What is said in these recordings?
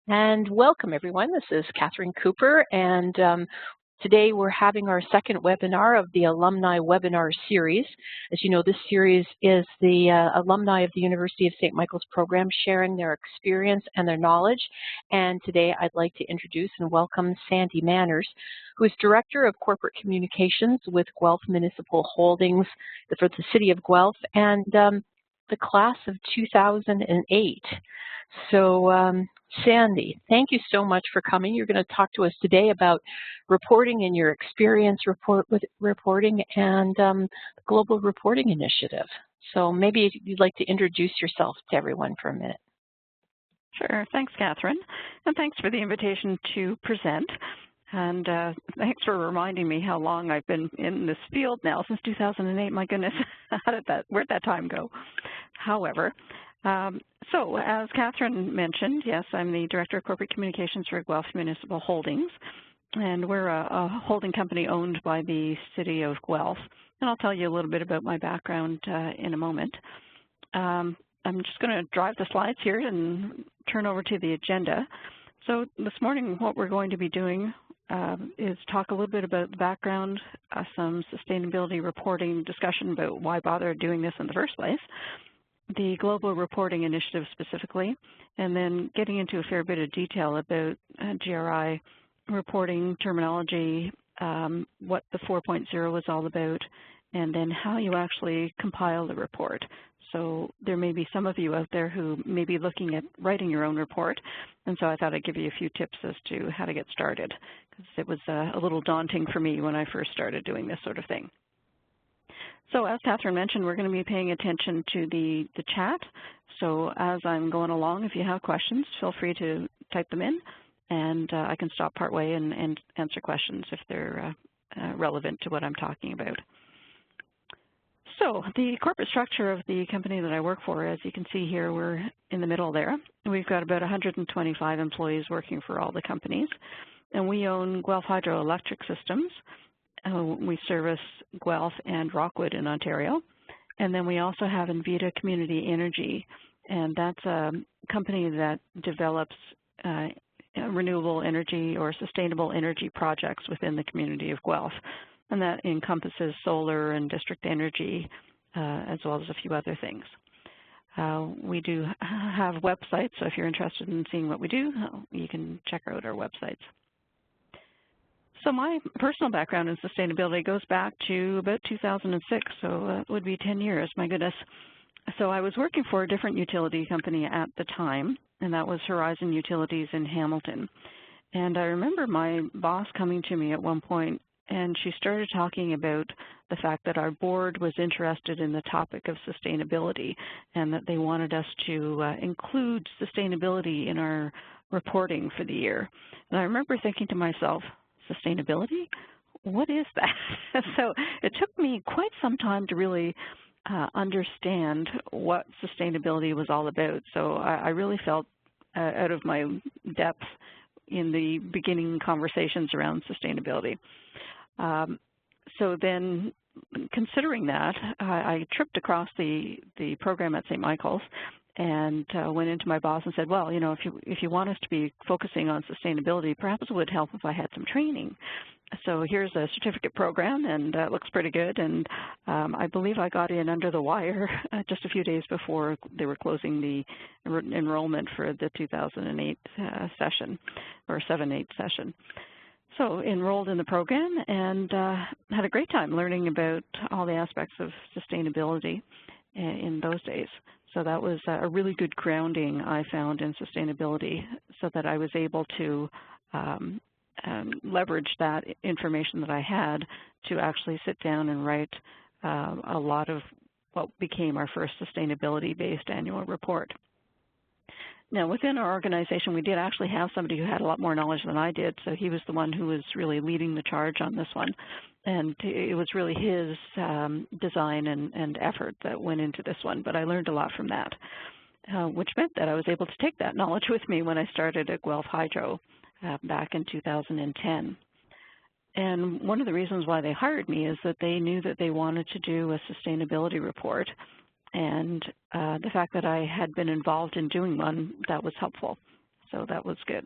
And welcome, everyone. This is Catherine Cooper, and today we're having our second webinar of the Alumni webinar series. As you know, this series is the alumni of the University of St. Michael's program sharing their experience and their knowledge. And today I'd like to introduce and welcome Sandy Manners, who is Director of Corporate Communications with Guelph Municipal Holdings for the City of Guelph and the class of 2008. So, Sandy, thank you so much for coming. You're going to talk to us today about reporting and your experience with reporting and the Global Reporting Initiative. So maybe you'd like to introduce yourself to everyone for a minute. Sure. Thanks, Catherine. And thanks for the invitation to present. And thanks for reminding me how long I've been in this field now, since 2008. My goodness, where'd that time go? However, so as Catherine mentioned, yes, I'm the Director of Corporate Communications for Guelph Municipal Holdings, and we're a holding company owned by the City of Guelph. And I'll tell you a little bit about my background in a moment. I'm just going to drive the slides here and turn over to the agenda. So this morning what we're going to be doing is talk a little bit about the background, some sustainability reporting discussion about why bother doing this in the first place, the Global Reporting Initiative specifically, and then getting into a fair bit of detail about GRI reporting terminology, what the 4.0 is all about, and then how you actually compile the report. So there may be some of you out there who may be looking at writing your own report, and so I thought I'd give you a few tips as to how to get started, because it was a little daunting for me when I first started doing this sort of thing. So as Catherine mentioned, we're going to be paying attention to the chat. So as I'm going along, if you have questions, feel free to type them in, and I can stop partway and answer questions if they're relevant to what I'm talking about. So the corporate structure of the company that I work for, as you can see here, we're in the middle there. We've got about 125 employees working for all the companies, and we own Guelph Hydroelectric Systems. We service Guelph and Rockwood in Ontario. And then we also have Invita Community Energy, and that's a company that develops renewable energy or sustainable energy projects within the community of Guelph. And that encompasses solar and district energy, as well as a few other things. We do have websites, so if you're interested in seeing what we do, you can check out our websites. So my personal background in sustainability goes back to about 2006, so that would be 10 years, my goodness. So I was working for a different utility company at the time, and that was Horizon Utilities in Hamilton. And I remember my boss coming to me at one point, and she started talking about the fact that our board was interested in the topic of sustainability and that they wanted us to include sustainability in our reporting for the year. And I remember thinking to myself, sustainability? What is that? So it took me quite some time to really understand what sustainability was all about. So I really felt out of my depth in the beginning conversations around sustainability. So then, considering that, I tripped across the program at St. Michael's and went into my boss and said, well, you know, if you want us to be focusing on sustainability, perhaps it would help if I had some training. So here's a certificate program, and it looks pretty good. And I believe I got in under the wire just a few days before they were closing the enrollment for the 2008 session, or 7-8 session. So enrolled in the program and had a great time learning about all the aspects of sustainability in those days. So that was a really good grounding I found in sustainability, so that I was able to leverage that information that I had to actually sit down and write a lot of what became our first sustainability-based annual report. Now, within our organization, we did actually have somebody who had a lot more knowledge than I did, so he was the one who was really leading the charge on this one. And it was really his design and effort that went into this one, but I learned a lot from that, which meant that I was able to take that knowledge with me when I started at Guelph Hydro back in 2010. And one of the reasons why they hired me is that they knew that they wanted to do a sustainability report. And the fact that I had been involved in doing one, that was helpful. so that was good.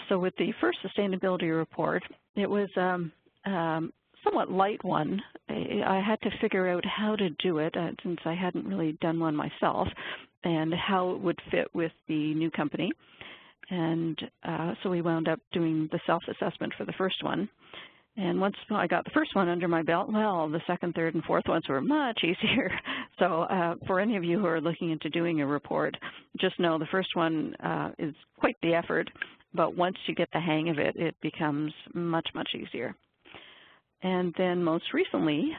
So with the first sustainability report, it was somewhat light one. I had to figure out how to do it since I hadn't really done one myself, and how it would fit with the new company. And so we wound up doing the self-assessment for the first one. And once I got the first one under my belt, well, the second, third, and fourth ones were much easier. So for any of you who are looking into doing a report, just know the first one is quite the effort, but once you get the hang of it, it becomes much, much easier. And then most recently,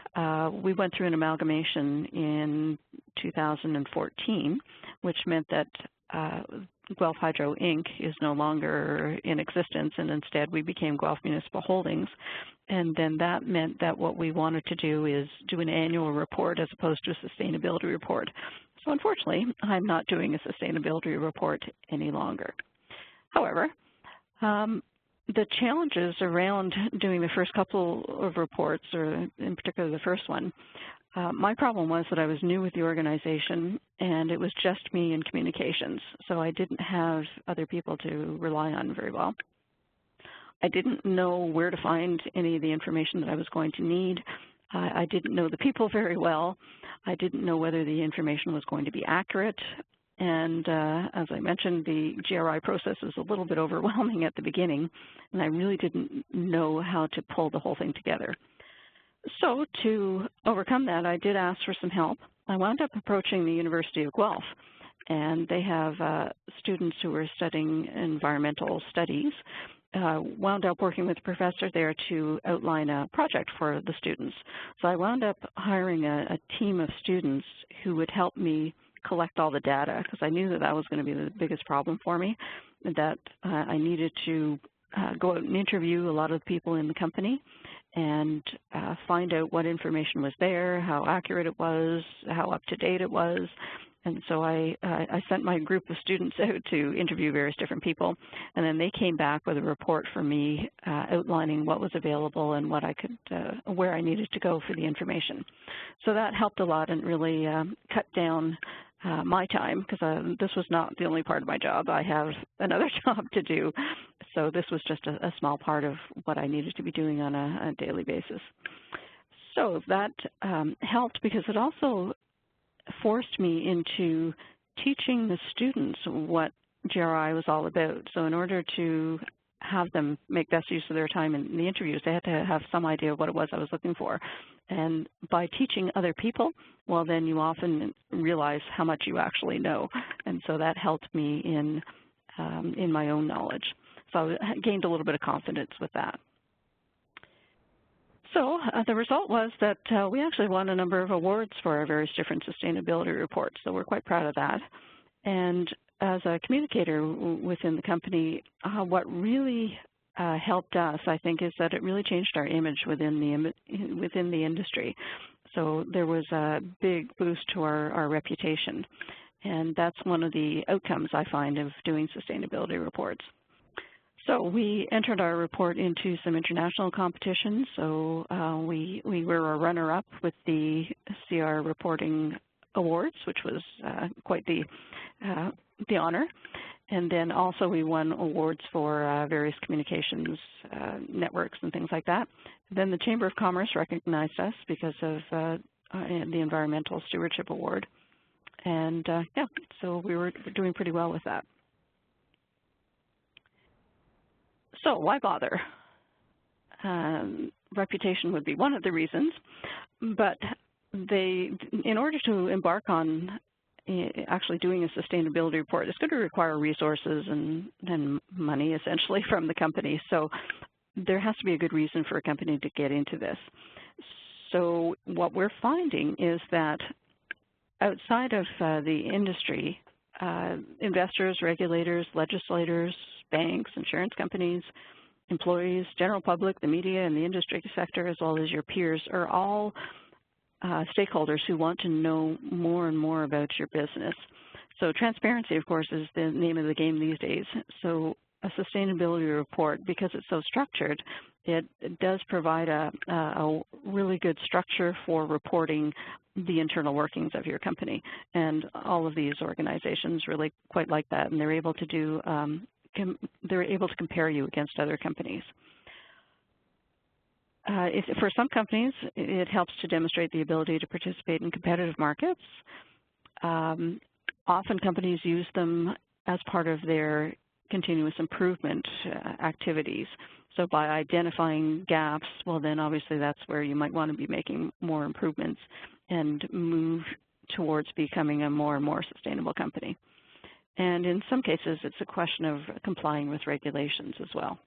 we went through an amalgamation in 2014, which meant that Guelph Hydro Inc. is no longer in existence, and instead we became Guelph Municipal Holdings. And then that meant that what we wanted to do is do an annual report as opposed to a sustainability report. So unfortunately, I'm not doing a sustainability report any longer. However, the challenges around doing the first couple of reports, or in particular the first one, my problem was that I was new with the organization, and it was just me in communications, so I didn't have other people to rely on very well. I didn't know where to find any of the information that I was going to need. I didn't know the people very well. I didn't know whether the information was going to be accurate. And as I mentioned, the GRI process is a little bit overwhelming at the beginning, and I really didn't know how to pull the whole thing together. So to overcome that, I did ask for some help. I wound up approaching the University of Guelph, and they have students who were studying environmental studies. Wound up working with a professor there to outline a project for the students. So I wound up hiring a team of students who would help me collect all the data, because I knew that that was going to be the biggest problem for me, that I needed to go out and interview a lot of the people in the company and find out what information was there, how accurate it was, how up to date it was. And so I sent my group of students out to interview various different people, and then they came back with a report for me outlining what was available and what I could, where I needed to go for the information. So that helped a lot and really cut down my time, because this was not the only part of my job. I have another job to do, so this was just a small part of what I needed to be doing on a daily basis. So that helped, because it also forced me into teaching the students what GRI was all about. So in order to have them make best use of their time in the interviews, they had to have some idea of what it was I was looking for. And by teaching other people, well, then you often realize how much you actually know. And so that helped me in my own knowledge. So I gained a little bit of confidence with that. So the result was that we actually won a number of awards for our various different sustainability reports, so we're quite proud of that. And as a communicator within the company, what really helped us, I think, is that it really changed our image within the industry. So there was a big boost to our reputation, and that's one of the outcomes, I find, of doing sustainability reports. So we entered our report into some international competitions. So we were a runner-up with the CR Reporting Awards, which was quite the honor. And then also we won awards for various communications networks and things like that. Then the Chamber of Commerce recognized us because of the Environmental Stewardship Award. And yeah, so we were doing pretty well with that. So why bother? Reputation would be one of the reasons, but in order to embark on actually doing a sustainability report, it's going to require resources and money, essentially, from the company. So there has to be a good reason for a company to get into this. So what we're finding is that outside of the industry, investors, regulators, legislators, banks, insurance companies, employees, general public, the media, and the industry sector, as well as your peers, are all stakeholders who want to know more and more about your business. So transparency, of course, is the name of the game these days. So a sustainability report, because it's so structured, it does provide a really good structure for reporting the internal workings of your company. And all of these organizations really quite like that, and they're able to do, they're able to compare you against other companies. For some companies, it helps to demonstrate the ability to participate in competitive markets. Often companies use them as part of their continuous improvement activities. So by identifying gaps, well then obviously that's where you might want to be making more improvements and move towards becoming a more and more sustainable company. And in some cases, it's a question of complying with regulations as well.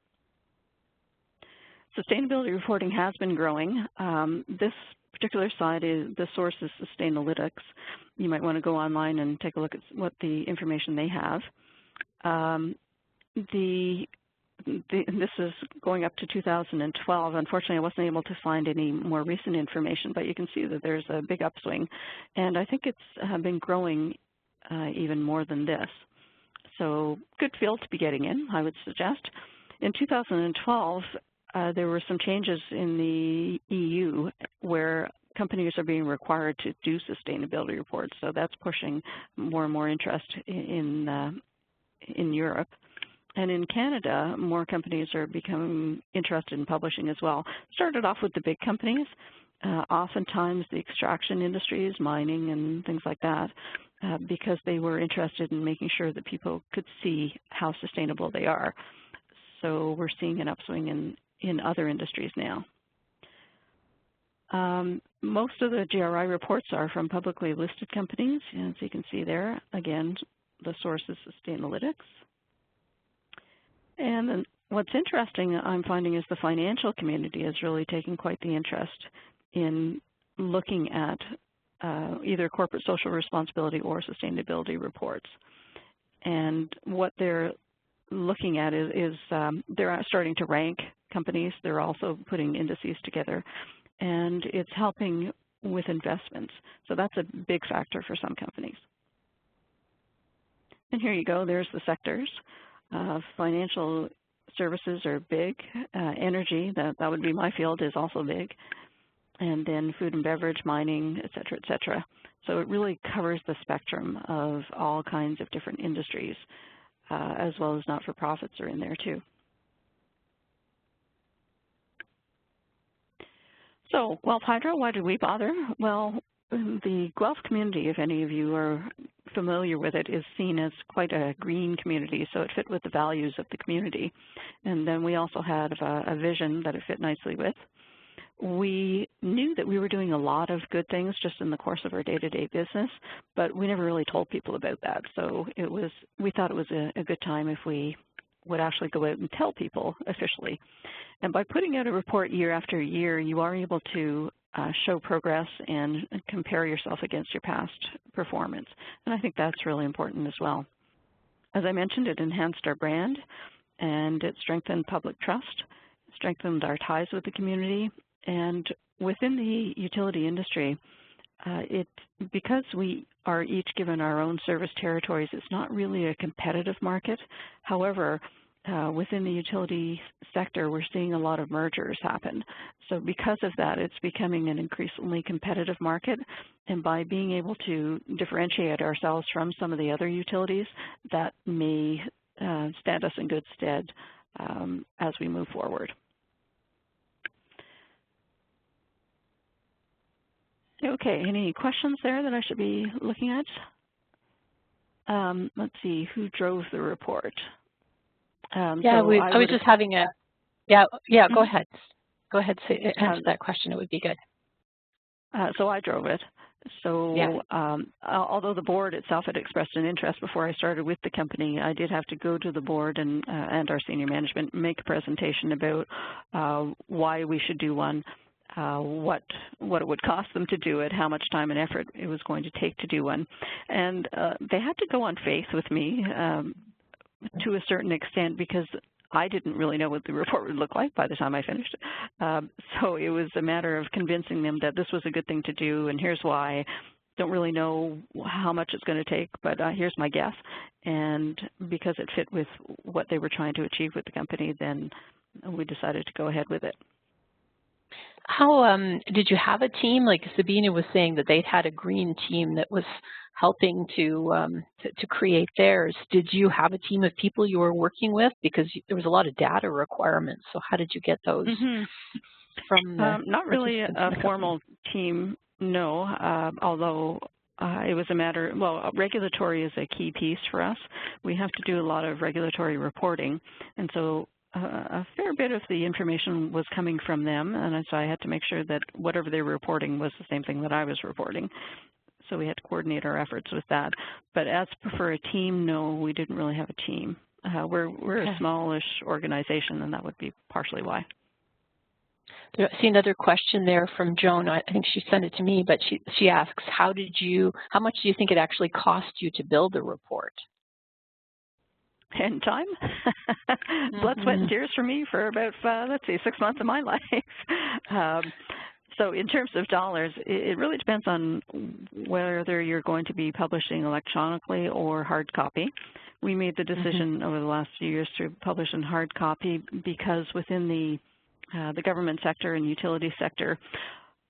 Sustainability reporting has been growing. This particular slide is, the source is Sustainalytics. You might want to go online and take a look at what the information they have. This is going up to 2012. Unfortunately, I wasn't able to find any more recent information, but you can see that there's a big upswing. And I think it's been growing even more than this. So good field to be getting in, I would suggest. In 2012, there were some changes in the EU where companies are being required to do sustainability reports. So that's pushing more and more interest in Europe. And in Canada, more companies are becoming interested in publishing as well. Started off with the big companies, oftentimes the extraction industries, mining and things like that, because they were interested in making sure that people could see how sustainable they are. So we're seeing an upswing in other industries now. Most of the GRI reports are from publicly listed companies, and as you can see there, again, the source is Sustainalytics. And then what's interesting I'm finding is the financial community is really taking quite the interest in looking at either corporate social responsibility or sustainability reports. And what they're looking at is they're starting to rank companies. They're also putting indices together, and it's helping with investments. So that's a big factor for some companies. And here you go. There's the sectors. Financial services are big. Energy, that would be my field, is also big. And then food and beverage, mining, et cetera, et cetera. So it really covers the spectrum of all kinds of different industries, as well as not-for-profits are in there too. So Guelph Hydro, why did we bother? Well, the Guelph community, if any of you are familiar with it, is seen as quite a green community, so it fit with the values of the community. And then we also had a vision that it fit nicely with. We knew that we were doing a lot of good things just in the course of our day-to-day business, but we never really told people about that. So we thought it was a good time if we would actually go out and tell people officially. And by putting out a report year after year, you are able to show progress and compare yourself against your past performance. And I think that's really important as well. As I mentioned, it enhanced our brand, and it strengthened public trust, strengthened our ties with the community. And within the utility industry, because we are each given our own service territories, it's not really a competitive market. However, within the utility sector, we're seeing a lot of mergers happen. So because of that, it's becoming an increasingly competitive market. And by being able to differentiate ourselves from some of the other utilities, that may stand us in good stead as we move forward. Okay, any questions there that I should be looking at? Let's see, who drove the report? I was just having a, go ahead. Go ahead, answer that question, it would be good. So I drove it. So yeah. Although the board itself had expressed an interest before I started with the company, I did have to go to the board and our senior management, make a presentation about why we should do one, what it would cost them to do it, how much time and effort it was going to take to do one. And they had to go on faith with me to a certain extent, because I didn't really know what the report would look like by the time I finished it. So it was a matter of convincing them that this was a good thing to do, and here's why. don't really know how much it's going to take, but here's my guess. And because it fit with what they were trying to achieve with the company, then we decided to go ahead with it. How did you have a team? Like Sabina was saying that they'd had a green team that was helping to create theirs. Did you have a team of people you were working with? Because there was a lot of data requirements. So how did you get those from the not really a formal team, no, although it was a matter, well, regulatory is a key piece for us. We have to do a lot of regulatory reporting, and so a fair bit of the information was coming from them, and so I had to make sure that whatever they were reporting was the same thing that I was reporting. So we had to coordinate our efforts with that. But as for a team, no, we didn't really have a team. We're a smallish organization, and that would be partially why. I see another question there from Joan. I think she sent it to me, but she asks, how much do you think it actually cost you to build the report? And time, blood, sweat, and tears for me for about, let's see, 6 months of my life. So in terms of dollars, it really depends on whether you're going to be publishing electronically or hard copy. We made the decision over the last few years to publish in hard copy because within the government sector and utility sector,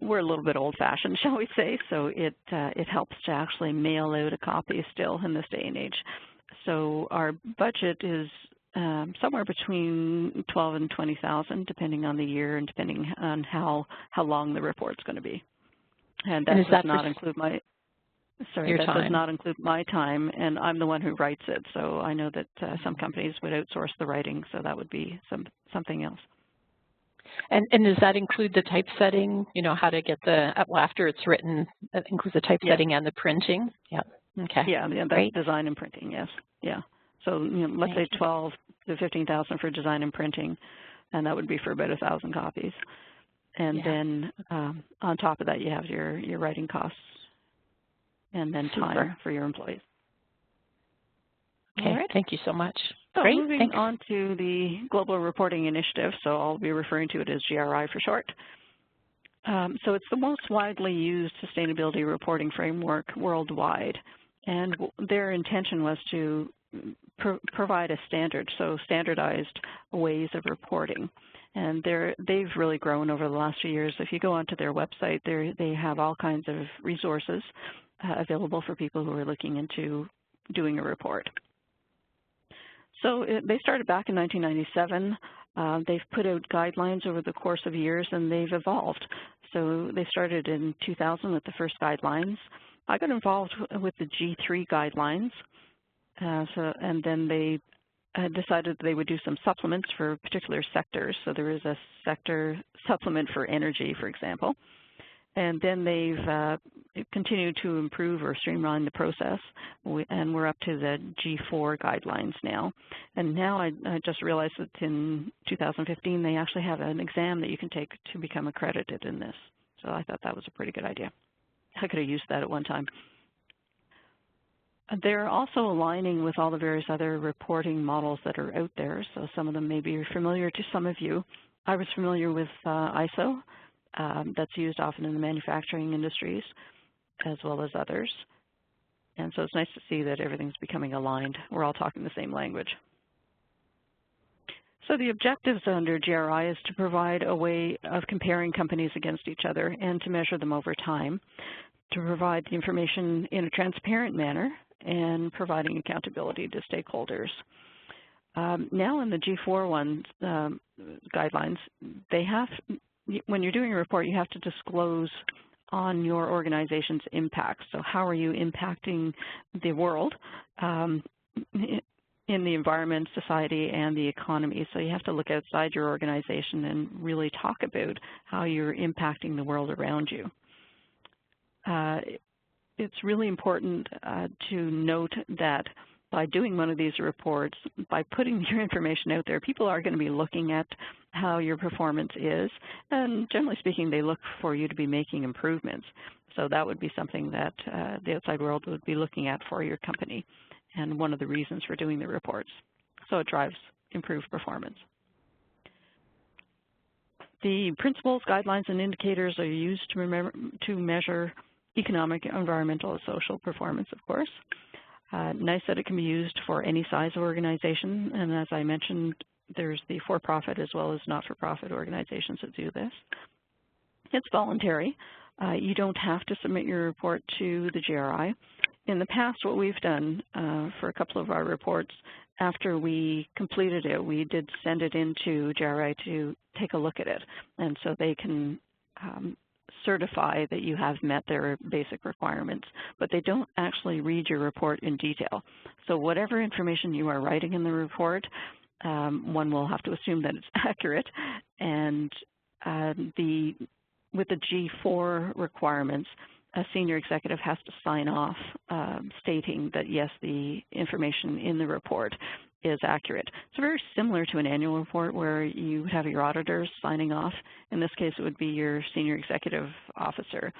we're a little bit old-fashioned, shall we say, so it helps to actually mail out a copy still in this day and age. So our budget is somewhere between $12,000 and $20,000, depending on the year and depending on how long the report's going to be. And that does not include my does not include my time, and I'm the one who writes it. So I know that some companies would outsource the writing, so that would be something else. And does that include the typesetting? You know, how to get well, after it's written, that includes the typesetting and the printing? Yeah. Okay. Yeah, that's design and printing, yes. Yeah. So let's say 12 to 15,000 for design and printing, and that would be for about 1,000 copies. And then on top of that, you have your writing costs, and then time for your employees. Okay. Right. Thank you so much. So great. Moving on to the Global Reporting Initiative, so I'll be referring to it as GRI for short. So it's the most widely used sustainability reporting framework worldwide, and their intention was to provide a standard, so standardized ways of reporting. And they've really grown over the last few years. If you go onto their website, they have all kinds of resources available for people who are looking into doing a report. So they started back in 1997. They've put out guidelines over the course of years, and they've evolved. So they started in 2000 with the first guidelines. I got involved with the G3 guidelines, and then they decided they would do some supplements for particular sectors. So there is a sector supplement for energy, for example. And then they've continued to improve or streamline the process, and we're up to the G4 guidelines now. And now I just realized that in 2015 they actually have an exam that you can take to become accredited in this. So I thought that was a pretty good idea. I could have used that at one time. They're also aligning with all the various other reporting models that are out there. So some of them may be familiar to some of you. I was familiar with ISO. That's used often in the manufacturing industries as well as others. And so it's nice to see that everything's becoming aligned. We're all talking the same language. So the objectives under GRI is to provide a way of comparing companies against each other and to measure them over time, to provide the information in a transparent manner and providing accountability to stakeholders. Now in the G4 guidelines, when you're doing a report, you have to disclose on your organization's impact. So how are you impacting the world in the environment, society, and the economy? So you have to look outside your organization and really talk about how you're impacting the world around you. It's really important to note that by doing one of these reports, by putting your information out there, people are going to be looking at how your performance is, and generally speaking, they look for you to be making improvements. So that would be something that the outside world would be looking at for your company, and one of the reasons for doing the reports. So it drives improved performance. The principles, guidelines, and indicators are used to measure economic, environmental, and social performance, of course. Nice that it can be used for any size of organization, and as I mentioned, there's the for-profit as well as not-for-profit organizations that do this. It's voluntary. You don't have to submit your report to the GRI. In the past, what we've done for a couple of our reports, after we completed it, we did send it into GRI to take a look at it, and so they can certify that you have met their basic requirements, but they don't actually read your report in detail. So whatever information you are writing in the report, one will have to assume that it's accurate, and with the G4 requirements, a senior executive has to sign off stating that, yes, the information in the report is accurate. It's very similar to an annual report where you have your auditors signing off. In this case, it would be your senior executive officer.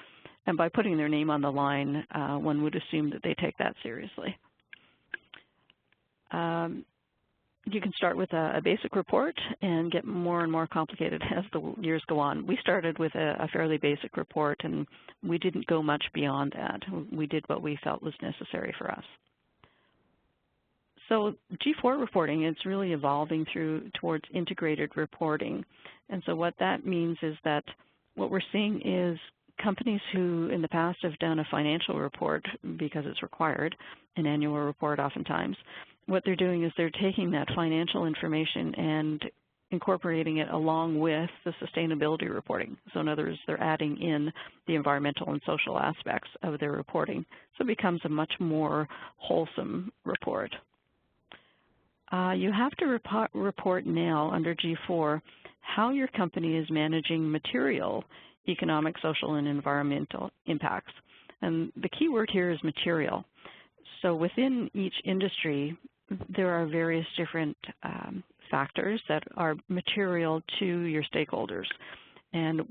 And by putting their name on the line, one would assume that they take that seriously. You can start with a basic report and get more and more complicated as the years go on. We started with a fairly basic report, and we didn't go much beyond that. We did what we felt was necessary for us. So G4 reporting is really evolving towards integrated reporting. And so what that means is that what we're seeing is companies who in the past have done a financial report because it's required, an annual report oftentimes, what they're doing is they're taking that financial information and incorporating it along with the sustainability reporting. So in other words, they're adding in the environmental and social aspects of their reporting. So it becomes a much more wholesome report. You have to report now under G4 how your company is managing material, economic, social, and environmental impacts. And the key word here is material. So within each industry, there are various different factors that are material to your stakeholders. And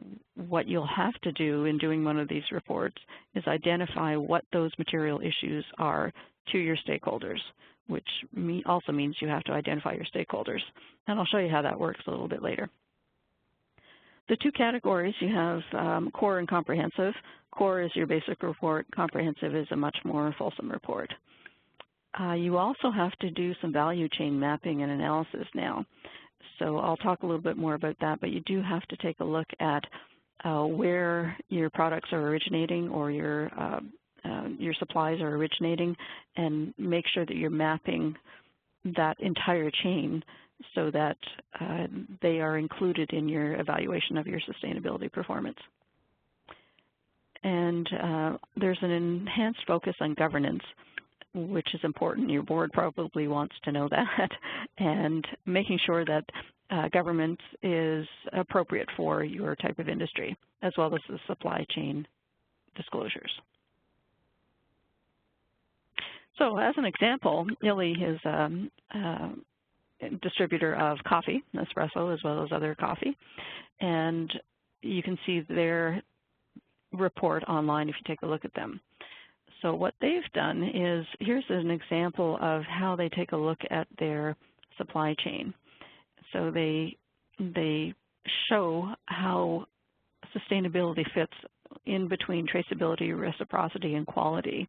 what you'll have to do in doing one of these reports is identify what those material issues are to your stakeholders, which also means you have to identify your stakeholders. And I'll show you how that works a little bit later. The two categories, you have core and comprehensive. Core is your basic report. Comprehensive is a much more fulsome report. You also have to do some value chain mapping and analysis now. So I'll talk a little bit more about that, but you do have to take a look at where your products are originating or your supplies are originating, and make sure that you're mapping that entire chain so that they are included in your evaluation of your sustainability performance. And there's an enhanced focus on governance, which is important. Your board probably wants to know that, and making sure that government is appropriate for your type of industry, as well as the supply chain disclosures. So as an example, Illy is a distributor of coffee, espresso, as well as other coffee. And you can see their report online if you take a look at them. So what they've done is, here's an example of how they take a look at their supply chain. So they show how sustainability fits in between traceability, reciprocity, and quality,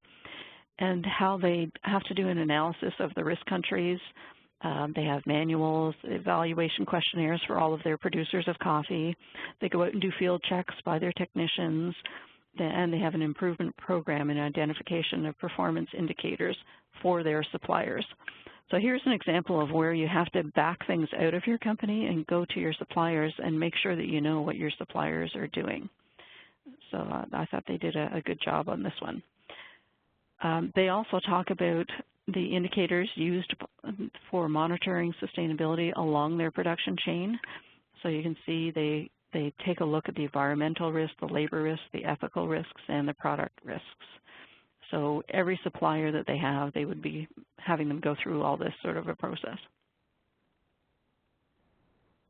and how they have to do an analysis of the risk countries. They have manuals, evaluation questionnaires for all of their producers of coffee. They go out and do field checks by their technicians, and they have an improvement program and identification of performance indicators for their suppliers. So here's an example of where you have to back things out of your company and go to your suppliers and make sure that you know what your suppliers are doing. So I thought they did a good job on this one. They also talk about the indicators used for monitoring sustainability along their production chain. So you can see they take a look at the environmental risks, the labor risks, the ethical risks, and the product risks. So every supplier that they have, they would be having them go through all this sort of a process.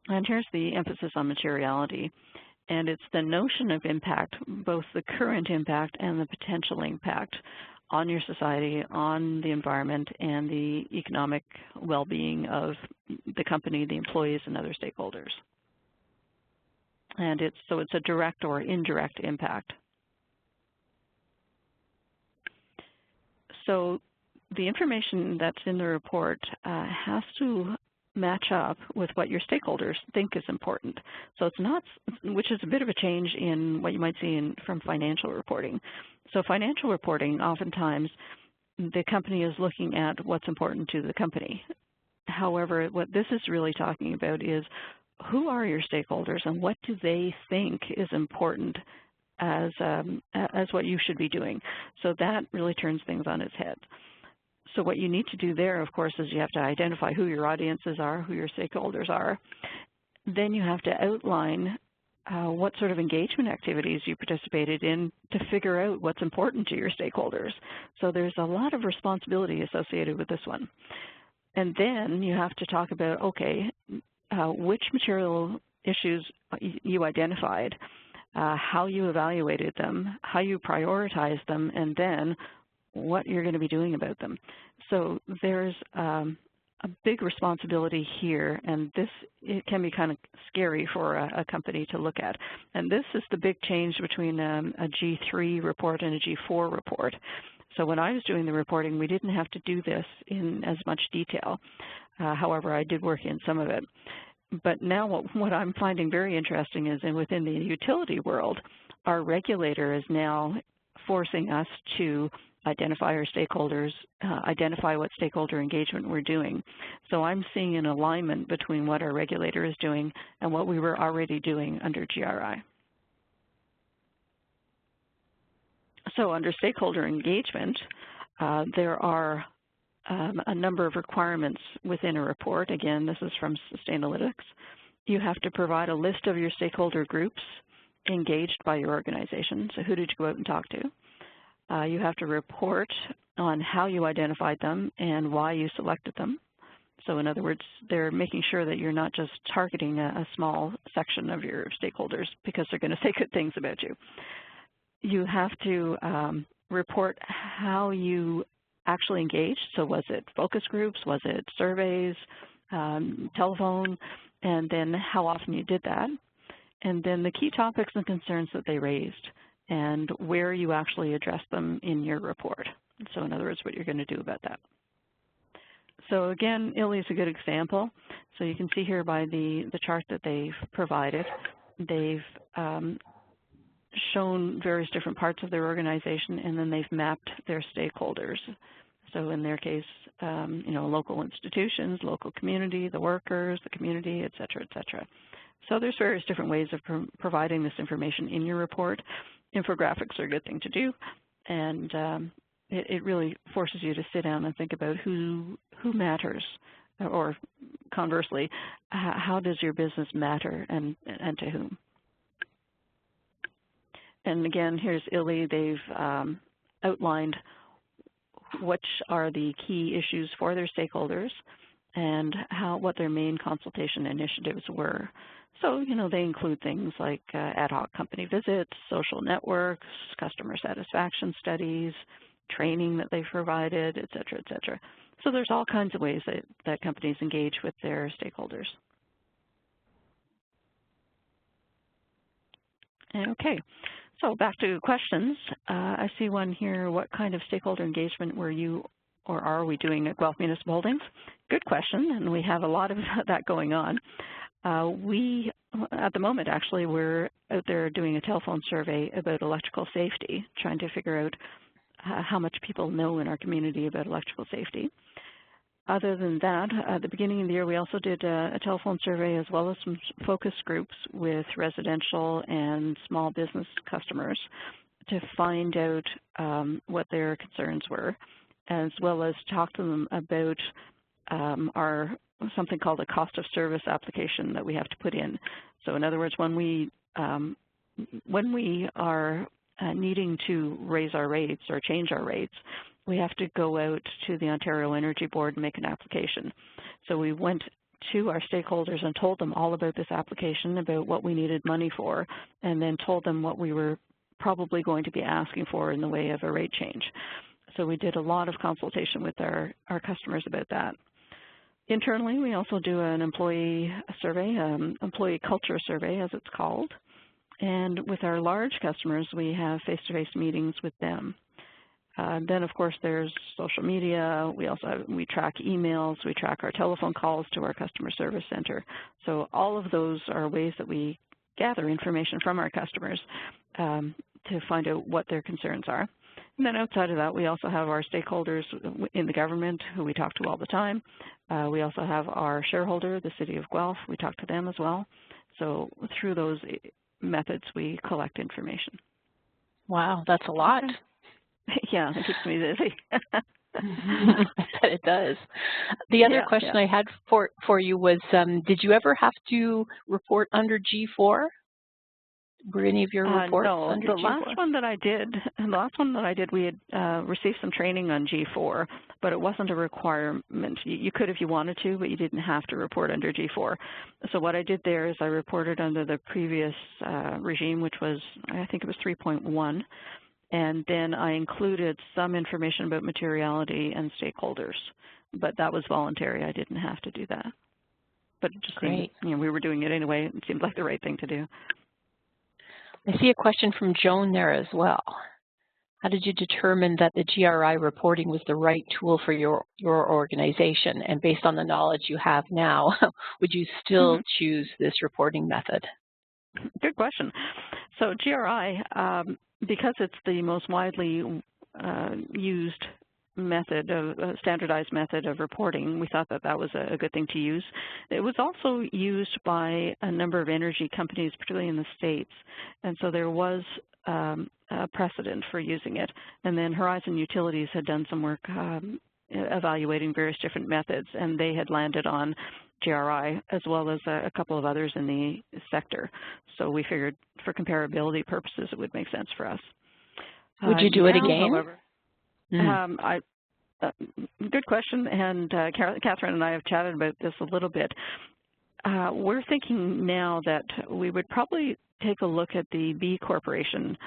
And here's the emphasis on materiality. And it's the notion of impact, both the current impact and the potential impact on your society, on the environment, and the economic well-being of the company, the employees, and other stakeholders. And so it's a direct or indirect impact. So the information that's in the report has to match up with what your stakeholders think is important. So it's not, which is a bit of a change in what you might see from financial reporting. So financial reporting, oftentimes, the company is looking at what's important to the company. However, what this is really talking about is who are your stakeholders and what do they think is important as what you should be doing. So that really turns things on its head. So what you need to do there, of course, is you have to identify who your audiences are, who your stakeholders are. Then you have to outline what sort of engagement activities you participated in to figure out what's important to your stakeholders. So there's a lot of responsibility associated with this one. And then you have to talk about, okay, which material issues you identified, how you evaluated them, how you prioritized them, and then what you're going to be doing about them. So there's a big responsibility here, and it can be kind of scary for a company to look at. And this is the big change between a G3 report and a G4 report. So when I was doing the reporting, we didn't have to do this in as much detail. However, I did work in some of it. But now what I'm finding very interesting is within the utility world, our regulator is now forcing us to identify our stakeholders, identify what stakeholder engagement we're doing. So I'm seeing an alignment between what our regulator is doing and what we were already doing under GRI. So under stakeholder engagement, there are a number of requirements within a report. Again, this is from Sustainalytics. You have to provide a list of your stakeholder groups engaged by your organization. So who did you go out and talk to? You have to report on how you identified them and why you selected them. So in other words, they're making sure that you're not just targeting a small section of your stakeholders because they're going to say good things about you. You have to report how you actually engaged. So was it focus groups? Was it surveys, telephone? And then how often you did that. And then the key topics and concerns that they raised, and where you actually address them in your report. So in other words, what you're going to do about that. So again, ILI is a good example. So you can see here by the chart that they've provided, they've shown various different parts of their organization, and then they've mapped their stakeholders. So in their case, local institutions, local community, the workers, the community, et cetera, et cetera. So there's various different ways of providing this information in your report. Infographics are a good thing to do, and it really forces you to sit down and think about who matters, or conversely, how does your business matter and to whom. And again, here's ILI. They've outlined which are the key issues for their stakeholders and what their main consultation initiatives were. So, they include things like ad hoc company visits, social networks, customer satisfaction studies, training that they've provided, et cetera, et cetera. So there's all kinds of ways that companies engage with their stakeholders. Okay, so back to questions. I see one here. What kind of stakeholder engagement were you or are we doing at Guelph Municipal Holdings? Good question, and we have a lot of that going on. We, at the moment, actually, we're out there doing a telephone survey about electrical safety, trying to figure out how much people know in our community about electrical safety. Other than that, at the beginning of the year, we also did a telephone survey as well as some focus groups with residential and small business customers to find out what their concerns were, as well as talk to them about our something called a cost of service application that we have to put in. So in other words, when we are needing to raise our rates or change our rates, we have to go out to the Ontario Energy Board and make an application. So we went to our stakeholders and told them all about this application, about what we needed money for, and then told them what we were probably going to be asking for in the way of a rate change. So we did a lot of consultation with our customers about that. Internally, we also do an employee survey, employee culture survey, as it's called. And with our large customers, we have face-to-face meetings with them. Then, of course, there's social media. We track emails. We track our telephone calls to our customer service center. So all of those are ways that we gather information from our customers to find out what their concerns are. And then outside of that, we also have our stakeholders in the government who we talk to all the time. We also have our shareholder, the City of Guelph. We talk to them as well. So through those methods, we collect information. Wow, that's a lot. Yeah, it keeps me busy. I bet it does. The other question I had for you was, did you ever have to report under G4? Were any of your reports under G4? The last one that I did, we had received some training on G4, but it wasn't a requirement. You could if you wanted to, but you didn't have to report under G4. So what I did there is I reported under the previous regime, which was, I think it was 3.1, and then I included some information about materiality and stakeholders, but that was voluntary. I didn't have to do that. But it just seemed, we were doing it anyway. It seemed like the right thing to do. I see a question from Joan there as well. How did you determine that the GRI reporting was the right tool for your organization? And based on the knowledge you have now, would you still choose this reporting method? Good question. So GRI, because it's the most widely used method of standardized method of reporting, we thought that was a good thing to use. It was also used by a number of energy companies, particularly in the States, and so there was a precedent for using it. And then Horizon Utilities had done some work evaluating various different methods, and they had landed on GRI as well as a couple of others in the sector. So we figured for comparability purposes it would make sense for us. Would you do it again? However, good question, and Catherine and I have chatted about this a little bit. We're thinking now that we would probably take a look at the B Corporation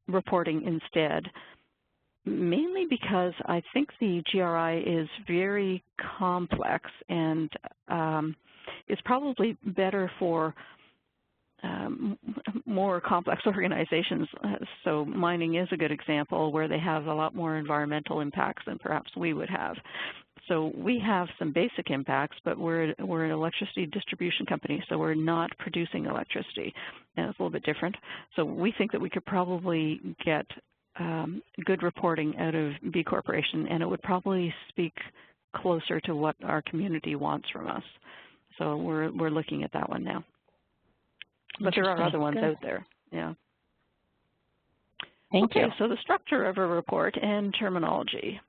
reporting instead, mainly because I think the GRI is very complex and is probably better for more complex organizations. So mining is a good example where they have a lot more environmental impacts than perhaps we would have. So we have some basic impacts, but we're an electricity distribution company, so we're not producing electricity, and it's a little bit different. So we think that we could probably get good reporting out of B Corporation, and it would probably speak closer to what our community wants from us. So we're looking at that one now. But there are other ones out there, yeah. Thank you. So the structure of a report and terminology.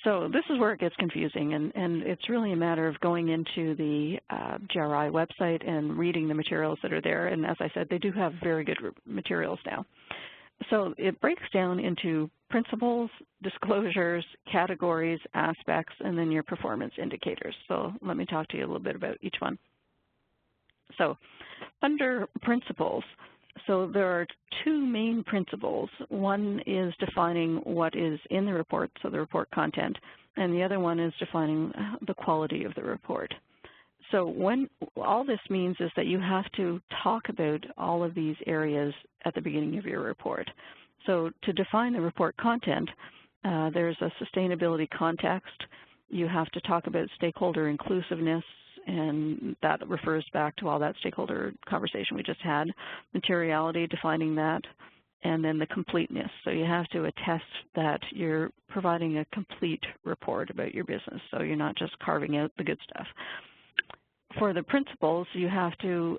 So this is where it gets confusing, and it's really a matter of going into the GRI website and reading the materials that are there. And as I said, they do have very good materials now. So it breaks down into principles, disclosures, categories, aspects, and then your performance indicators. So let me talk to you a little bit about each one. So under principles, so there are two main principles. One is defining what is in the report, so the report content, and the other one is defining the quality of the report. So when all this means is that you have to talk about all of these areas at the beginning of your report. So to define the report content, there's a sustainability context. You have to talk about stakeholder inclusiveness, and that refers back to all that stakeholder conversation we just had. Materiality, defining that, and then the completeness. So you have to attest that you're providing a complete report about your business, so you're not just carving out the good stuff. For the principles, you have to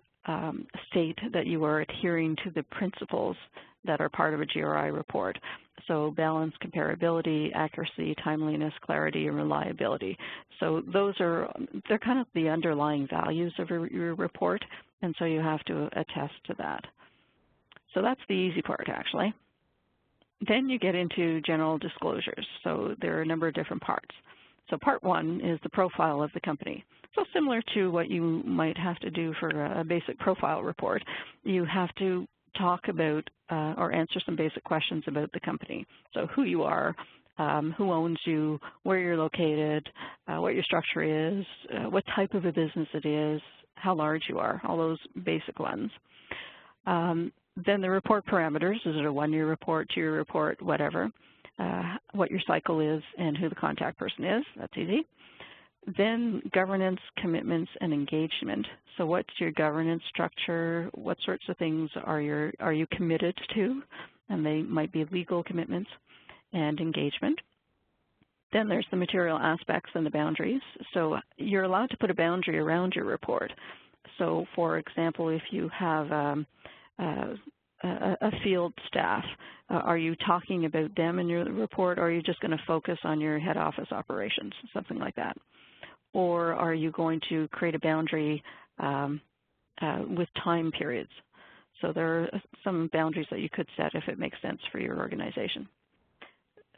state that you are adhering to the principles that are part of a GRI report. So balance, comparability, accuracy, timeliness, clarity, and reliability. So they're kind of the underlying values of your report, and so you have to attest to that. So that's the easy part, actually. Then you get into general disclosures. So there are a number of different parts. So part one is the profile of the company. So similar to what you might have to do for a basic profile report, you have to talk about or answer some basic questions about the company. So who you are, who owns you, where you're located, what your structure is, what type of a business it is, how large you are, all those basic ones. Then the report parameters, is it a 1-year report, 2-year report, whatever, what your cycle is and who the contact person is, that's easy. Then governance, commitments, and engagement. So what's your governance structure? What sorts of things are you committed to? And they might be legal commitments and engagement. Then there's the material aspects and the boundaries. So you're allowed to put a boundary around your report. So for example, if you have a field staff, are you talking about them in your report, or are you just going to focus on your head office operations, something like that? Or are you going to create a boundary with time periods? So there are some boundaries that you could set if it makes sense for your organization.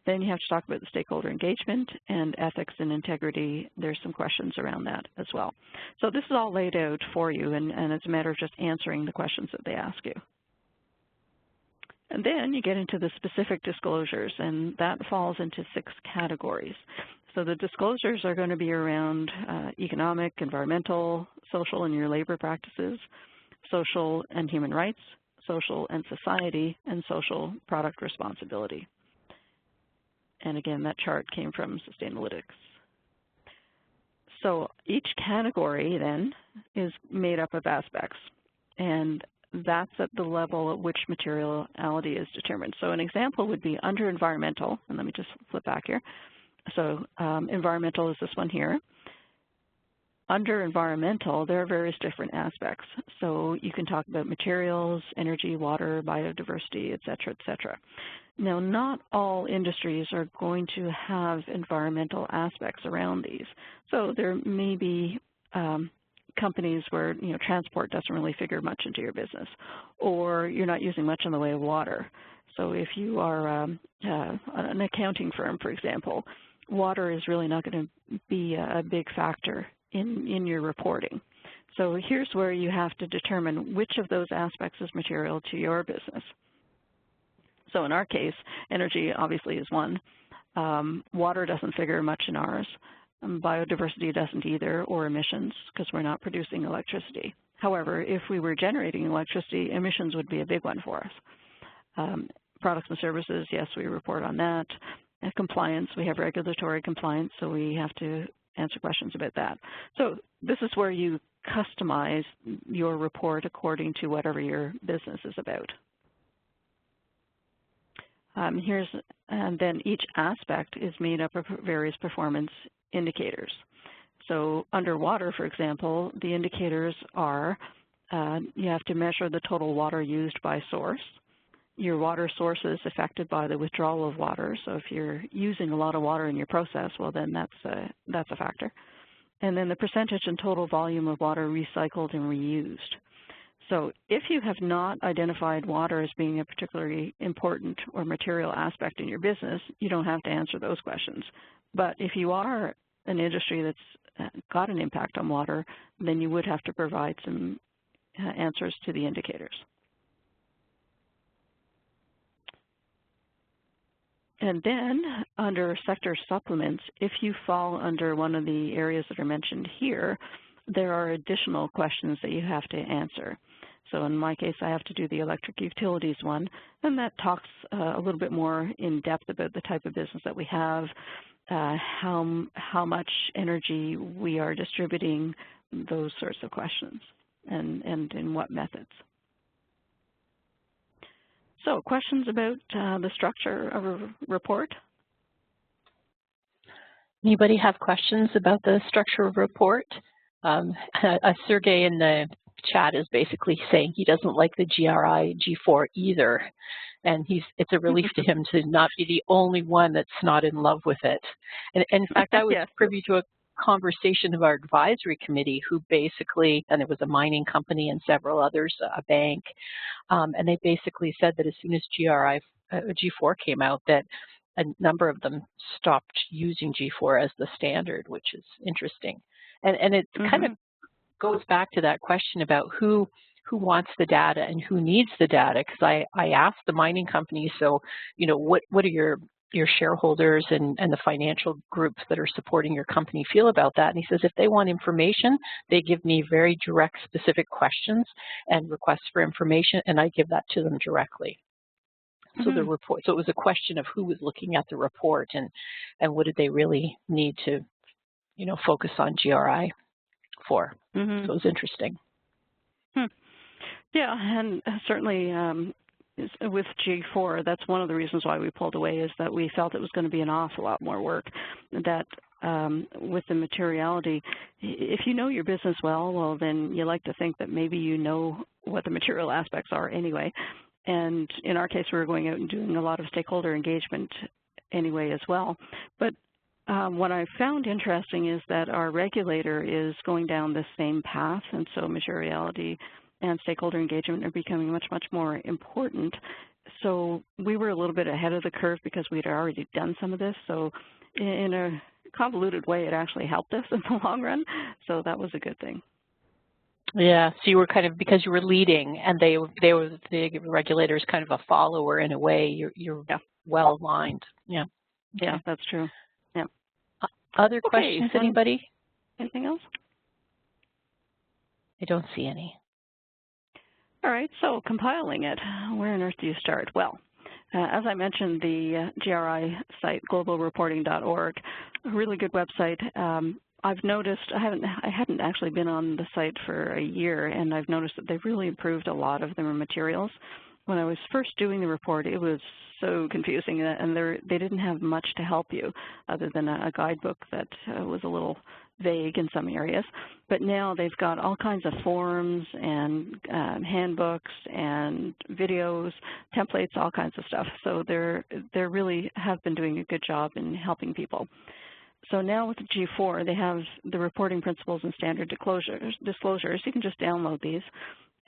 Then you have to talk about the stakeholder engagement and ethics and integrity. There's some questions around that as well. So this is all laid out for you, and it's a matter of just answering the questions that they ask you. And then you get into the specific disclosures, and that falls into 6 categories. So the disclosures are going to be around economic, environmental, social and your labor practices, social and human rights, social and society, and social product responsibility. And again, that chart came from Sustainalytics. So each category then is made up of aspects, and that's at the level at which materiality is determined. So an example would be under environmental, and let me just flip back here. So environmental is this one here. Under environmental, there are various different aspects. So you can talk about materials, energy, water, biodiversity, et cetera, et cetera. Now, not all industries are going to have environmental aspects around these. So there may be companies where transport doesn't really figure much into your business, or you're not using much in the way of water. So if you are an accounting firm, for example, water is really not going to be a big factor in your reporting. So here's where you have to determine which of those aspects is material to your business. So in our case, energy obviously is one. Water doesn't figure much in ours. Biodiversity doesn't either, or emissions, because we're not producing electricity. However, if we were generating electricity, emissions would be a big one for us. Products and services, yes, we report on that. And compliance, we have regulatory compliance, so we have to answer questions about that. So this is where you customize your report according to whatever your business is about. And then each aspect is made up of various performance indicators. So underwater, for example, the indicators are you have to measure the total water used by source. Your water source is affected by the withdrawal of water. So if you're using a lot of water in your process, well, then that's a factor. And then the percentage and total volume of water recycled and reused. So if you have not identified water as being a particularly important or material aspect in your business, you don't have to answer those questions. But if you are an industry that's got an impact on water, then you would have to provide some answers to the indicators. And then under sector supplements, if you fall under one of the areas that are mentioned here, there are additional questions that you have to answer. So in my case, I have to do the electric utilities one, and that talks a little bit more in depth about the type of business that we have, how much energy we are distributing, those sorts of questions, and in what methods. So questions about the structure of a report? Anybody have questions about the structure of a report? Sergey in the chat is basically saying he doesn't like the GRI G4 either, and it's a relief to him to not be the only one that's not in love with it. And in fact, I was yes. privy to a conversation of our advisory committee who basically, and it was a mining company and several others, a bank, and they basically said that as soon as G4 came out, that a number of them stopped using G4 as the standard, which is interesting. And it kind of goes back to that question about who wants the data and who needs the data, because I asked the mining company, so, what are your your shareholders and the financial groups that are supporting your company feel about that. And he says if they want information, they give me very direct, specific questions and requests for information, and I give that to them directly. So the report, so it was a question of who was looking at the report and what did they really need to, you know, focus on GRI for. So it was interesting. Yeah, and certainly with G4, that's one of the reasons why we pulled away, is that we felt it was going to be an awful lot more work. That with the materiality, if you know your business well, then you like to think that maybe you know what the material aspects are anyway. And in our case, we were going out and doing a lot of stakeholder engagement anyway as well. But what I found interesting is that our regulator is going down the same path, and so materiality and stakeholder engagement are becoming much, much more important. So we were a little bit ahead of the curve because we had already done some of this. So in a convoluted way, it actually helped us in the long run. So that was a good thing. Yeah, so you were kind of, because you were leading and they were the regulators kind of a follower in a way, you're well aligned. Yeah. Yeah, that's true. Yeah. Other questions, anybody? Anything else? I don't see any. All right, so compiling it, where on earth do you start? Well, as I mentioned, the GRI site, globalreporting.org, a really good website. I've noticed, I hadn't actually been on the site for a year, and I've noticed that they've really improved a lot of their materials. When I was first doing the report, it was so confusing, and they didn't have much to help you other than a guidebook that was a little vague in some areas. But now they've got all kinds of forms and handbooks and videos, templates, all kinds of stuff. So they really have been doing a good job in helping people. So now with the G4, they have the reporting principles and standard disclosures. You can just download these.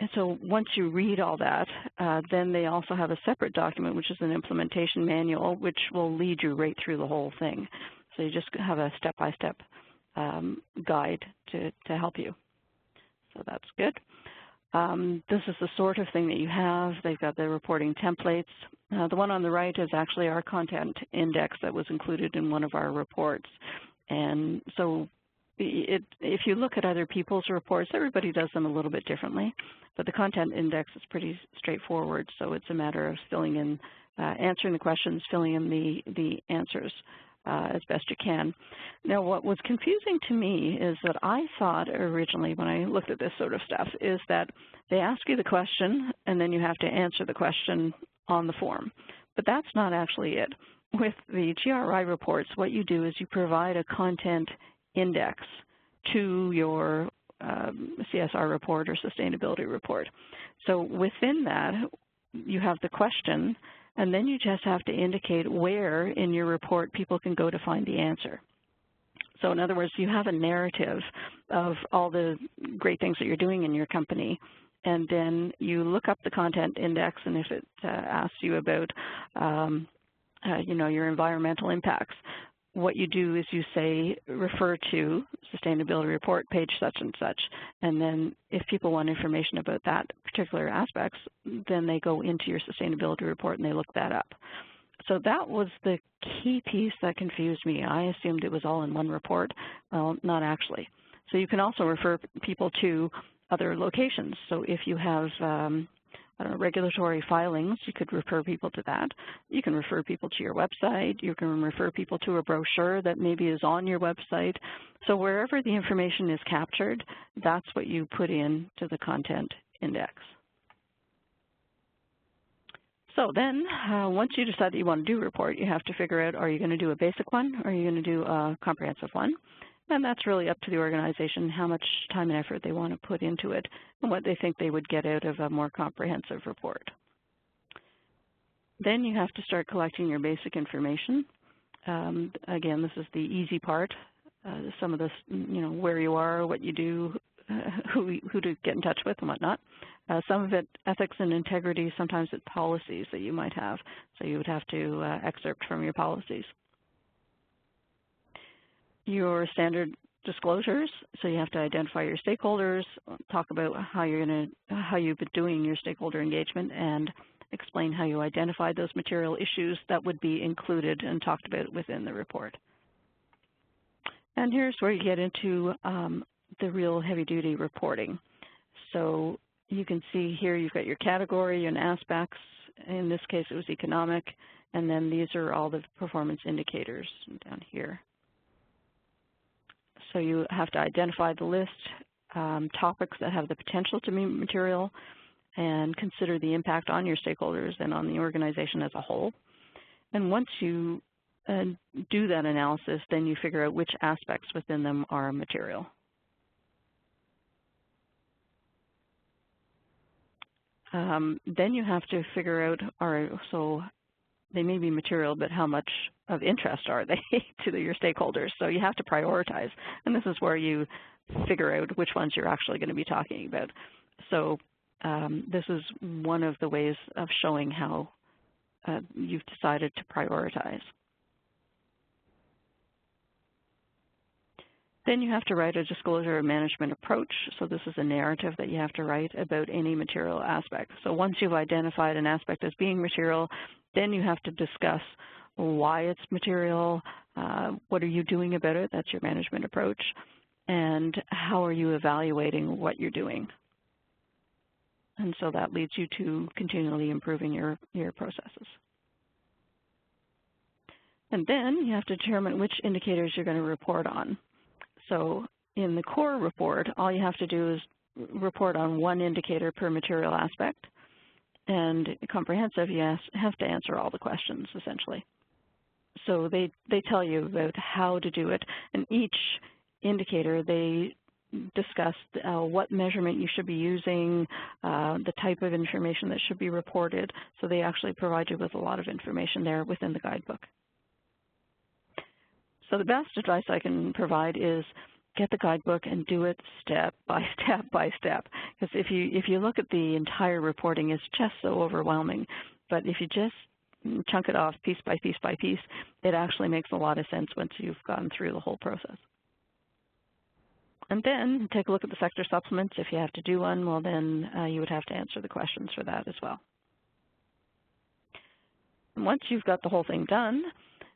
And so once you read all that, then they also have a separate document, which is an implementation manual, which will lead you right through the whole thing. So you just have a step-by-step guide to help you. So that's good. This is the sort of thing that you have. They've got the reporting templates. The one on the right is actually our content index that was included in one of our reports. And so if you look at other people's reports, everybody does them a little bit differently, but the content index is pretty straightforward. So it's a matter of filling in, answering the questions, filling in the answers as best you can. Now, what was confusing to me is that I thought originally when I looked at this sort of stuff is that they ask you the question and then you have to answer the question on the form. But that's not actually it. With the GRI reports, what you do is you provide a content index to your CSR report or sustainability report. So within that, you have the question, and then you just have to indicate where in your report people can go to find the answer. So in other words, you have a narrative of all the great things that you're doing in your company, and then you look up the content index, and if it asks you about your environmental impacts, what you do is you say, refer to sustainability report, page such and such. And then if people want information about that particular aspects, then they go into your sustainability report and they look that up. So that was the key piece that confused me. I assumed it was all in one report. Well, not actually. So you can also refer people to other locations. So if you have regulatory filings, you could refer people to that. You can refer people to your website. You can refer people to a brochure that maybe is on your website. So wherever the information is captured, that's what you put in to the content index. So then, once you decide that you want to do a report, you have to figure out, are you going to do a basic one or are you going to do a comprehensive one? And that's really up to the organization, how much time and effort they want to put into it and what they think they would get out of a more comprehensive report. Then you have to start collecting your basic information. Again, this is the easy part. Some of this, where you are, what you do, who to get in touch with and whatnot. Some of it, ethics and integrity, sometimes it's policies that you might have. So you would have to excerpt from your policies. Your standard disclosures, so you have to identify your stakeholders, talk about how you've been doing your stakeholder engagement, and explain how you identified those material issues that would be included and talked about within the report. And here's where you get into the real heavy-duty reporting. So you can see here you've got your category and aspects. In this case, it was economic. And then these are all the performance indicators down here. So you have to identify the list, topics that have the potential to be material, and consider the impact on your stakeholders and on the organization as a whole. And once you do that analysis, then you figure out which aspects within them are material. Then you have to figure out, all right, so they may be material, but how much of interest are they to your stakeholders? So you have to prioritize, and this is where you figure out which ones you're actually going to be talking about. So this is one of the ways of showing how you've decided to prioritize. Then you have to write a disclosure and management approach. So this is a narrative that you have to write about any material aspect. So once you've identified an aspect as being material, then you have to discuss why it's material, what are you doing about it, that's your management approach, and how are you evaluating what you're doing. And so that leads you to continually improving your processes. And then you have to determine which indicators you're going to report on. So in the core report, all you have to do is report on one indicator per material aspect. And comprehensive, you have to answer all the questions, essentially. So they tell you about how to do it. And each indicator, they discuss what measurement you should be using, the type of information that should be reported. So they actually provide you with a lot of information there within the guidebook. So the best advice I can provide is get the guidebook and do it step by step by step. Because if you look at the entire reporting, it's just so overwhelming. But if you just chunk it off piece by piece by piece, it actually makes a lot of sense once you've gone through the whole process. And then take a look at the sector supplements. If you have to do one, well then you would have to answer the questions for that as well. And once you've got the whole thing done,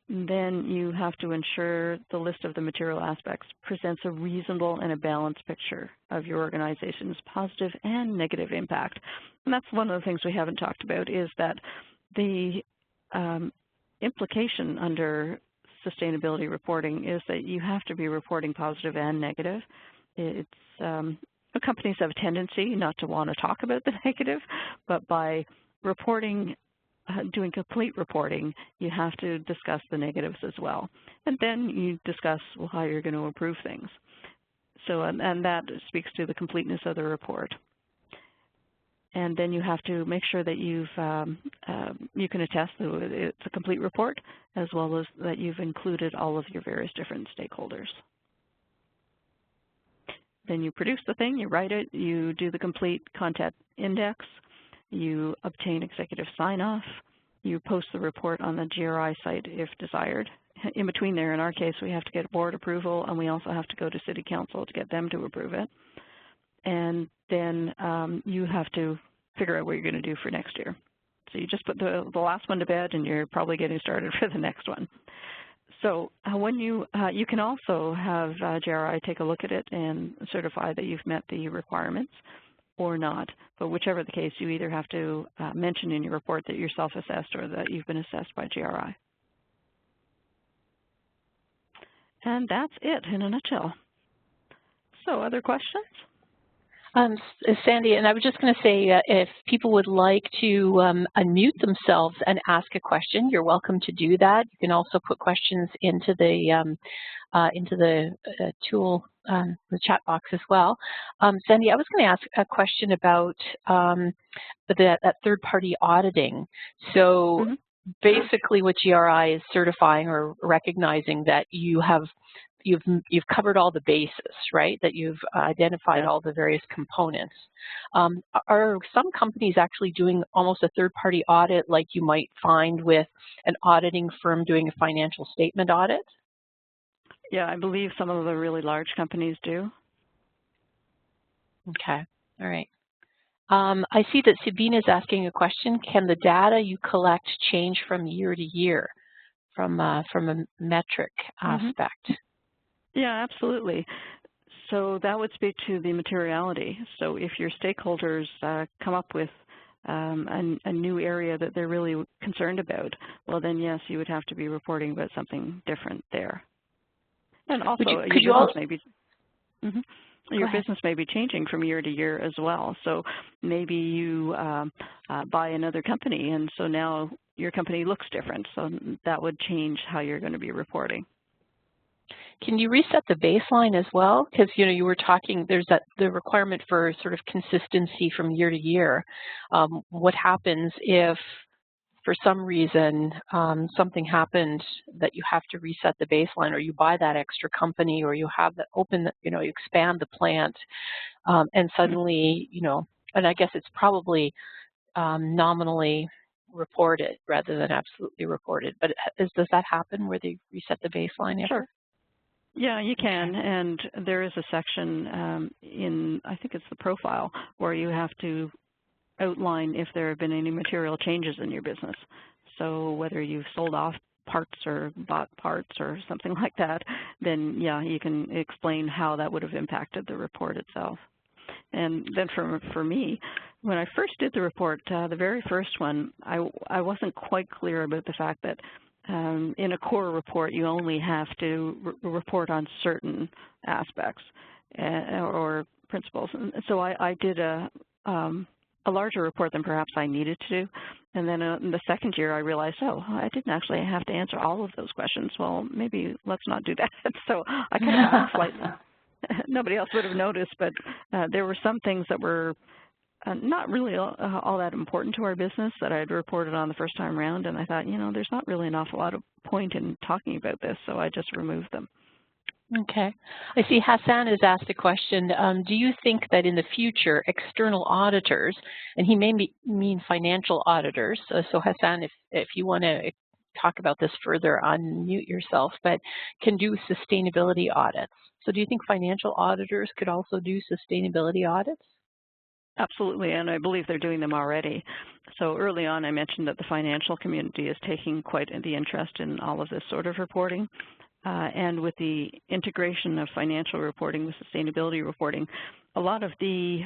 then you have to ensure the list of the material aspects presents a reasonable and a balanced picture of your organization's positive and negative impact. And that's one of the things we haven't talked about, is that the implication under sustainability reporting is that you have to be reporting positive and negative. Companies have a tendency not to want to talk about the negative, but by reporting, doing complete reporting, you have to discuss the negatives as well. And then you discuss how you're going to improve things. So, and that speaks to the completeness of the report. And then you have to make sure that you can attest that it's a complete report, as well as that you've included all of your various different stakeholders. Then you produce the thing, you write it, you do the complete content index, you obtain executive sign-off, you post the report on the GRI site if desired. In between there, in our case, we have to get board approval, and we also have to go to City Council to get them to approve it. And then you have to figure out what you're going to do for next year. So you just put the last one to bed, and you're probably getting started for the next one. So when you can also have GRI take a look at it and certify that you've met the requirements or not. But whichever the case, you either have to mention in your report that you're self-assessed or that you've been assessed by GRI. And that's it in a nutshell. So other questions? Sandy, and I was just going to say, if people would like to unmute themselves and ask a question, you're welcome to do that. You can also put questions into the tool, the chat box as well. Sandy, I was going to ask a question about that third-party auditing. So basically what GRI is certifying or recognizing that you've covered all the bases, right? That you've identified all the various components. Are some companies actually doing almost a third-party audit like you might find with an auditing firm doing a financial statement audit? Yeah, I believe some of the really large companies do. Okay, all right. I see that Sabine is asking a question. Can the data you collect change from year to year from a metric aspect? Yeah, absolutely. So that would speak to the materiality. So if your stakeholders come up with a new area that they're really concerned about, well then yes, you would have to be reporting about something different there. And also your business may be changing from year to year as well. So maybe you buy another company, and so now your company looks different. So that would change how you're going to be reporting. Can you reset the baseline as well? Because you were talking, there's the requirement for sort of consistency from year to year. What happens if, for some reason, something happened that you have to reset the baseline, or you buy that extra company, or you have that you expand the plant, and suddenly, and I guess it's probably nominally reported rather than absolutely reported. But does that happen where they reset the baseline ever? Sure. Yeah, you can, and there is a section in, I think it's the profile, where you have to outline if there have been any material changes in your business. So whether you've sold off parts or bought parts or something like that, then yeah, you can explain how that would have impacted the report itself. And then for me, when I first did the report, the very first one, I wasn't quite clear about the fact that in a core report, you only have to report on certain aspects or principles. And so I did a larger report than perhaps I needed to do. And then in the second year, I realized, oh, I didn't actually have to answer all of those questions. Well, maybe let's not do that. So I kind of got slightly. Nobody else would have noticed, but there were some things that were not really all that important to our business that I had reported on the first time around, and I thought, there's not really an awful lot of point in talking about this, so I just removed them. Okay. I see Hassan has asked a question. Do you think that in the future, external auditors, and he may mean financial auditors, so Hassan, if you want to talk about this further, unmute yourself, but can do sustainability audits. So do you think financial auditors could also do sustainability audits? Absolutely, and I believe they're doing them already. So early on, I mentioned that the financial community is taking quite the interest in all of this sort of reporting. And with the integration of financial reporting with sustainability reporting, a lot of the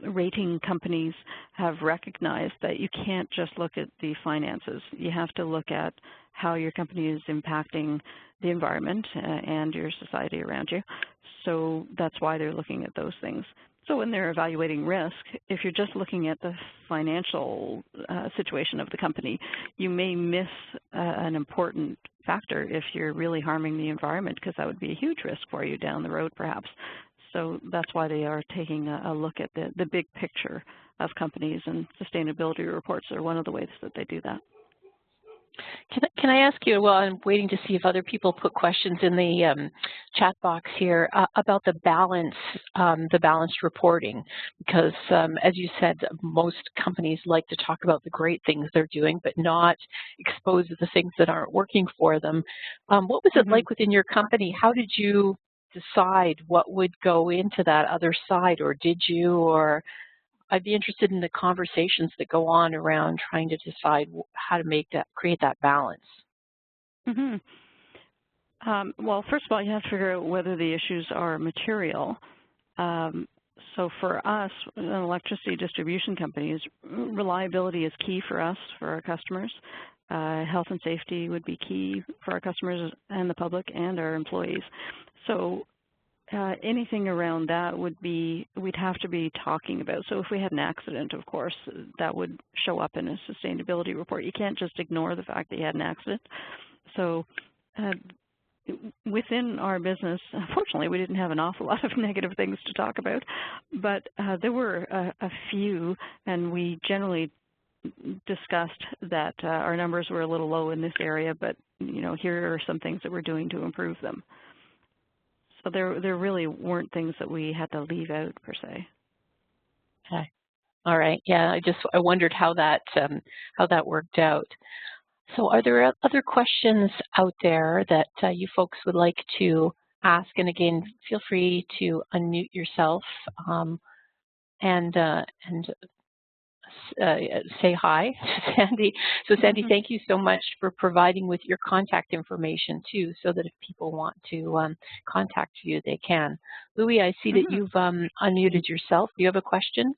rating companies have recognized that you can't just look at the finances. You have to look at how your company is impacting the environment and your society around you. So that's why they're looking at those things. So when they're evaluating risk, if you're just looking at the financial situation of the company, you may miss an important factor if you're really harming the environment, because that would be a huge risk for you down the road perhaps. So that's why they are taking a look at the big picture of companies, and sustainability reports are one of the ways that they do that. Can I ask you, well, I'm waiting to see if other people put questions in the chat box here about the balanced reporting, because as you said, most companies like to talk about the great things they're doing, but not expose the things that aren't working for them. What was it like within your company? How did you decide what would go into that other side, or did you, or I'd be interested in the conversations that go on around trying to decide how to create that balance. Well, first of all, you have to figure out whether the issues are material. So for us, an electricity distribution companies, reliability is key for us, for our customers. Health and safety would be key for our customers and the public and our employees. So anything around that we'd have to be talking about. So if we had an accident, of course, that would show up in a sustainability report. You can't just ignore the fact that you had an accident. So within our business, unfortunately, we didn't have an awful lot of negative things to talk about, but there were a few, and we generally discussed that our numbers were a little low in this area, but here are some things that we're doing to improve them. So there really weren't things that we had to leave out per se. Okay. All right. Yeah, I wondered how that worked out. So are there other questions out there that you folks would like to ask? And again, feel free to unmute yourself say hi to Sandy. So Sandy, thank you so much for providing with your contact information too, so that if people want to contact you, they can. Louis, I see that you've unmuted yourself. Do you have a question?